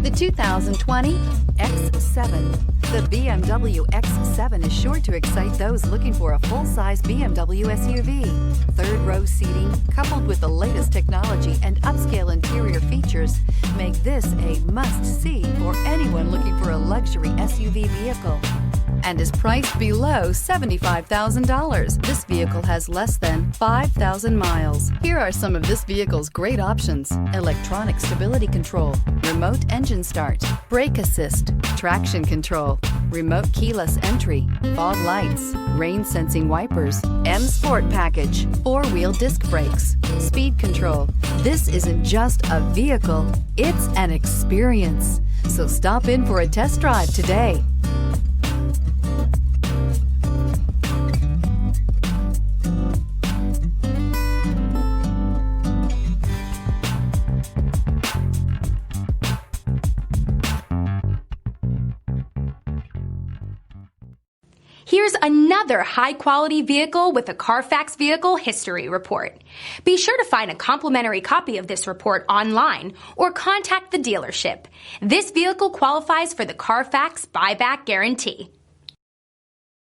The 2020 X7. The BMW X7 is sure to excite those looking for a full-size BMW SUV. Third-row seating, coupled with the latest technology and upscale interior features, make this a must-see for anyone looking for a luxury SUV vehicle, and is priced below $75,000. This vehicle has less than 5,000 miles. Here are some of this vehicle's great options: electronic stability control, remote engine start, brake assist, traction control, remote keyless entry, fog lights, rain sensing wipers, M Sport package, 4-wheel disc brakes, speed control. This isn't just a vehicle, it's an experience. So stop in for a test drive today. Here's another high-quality vehicle with a Carfax Vehicle History Report. Be sure to find a complimentary copy of this report online or contact the dealership. This vehicle qualifies for the Carfax Buyback Guarantee.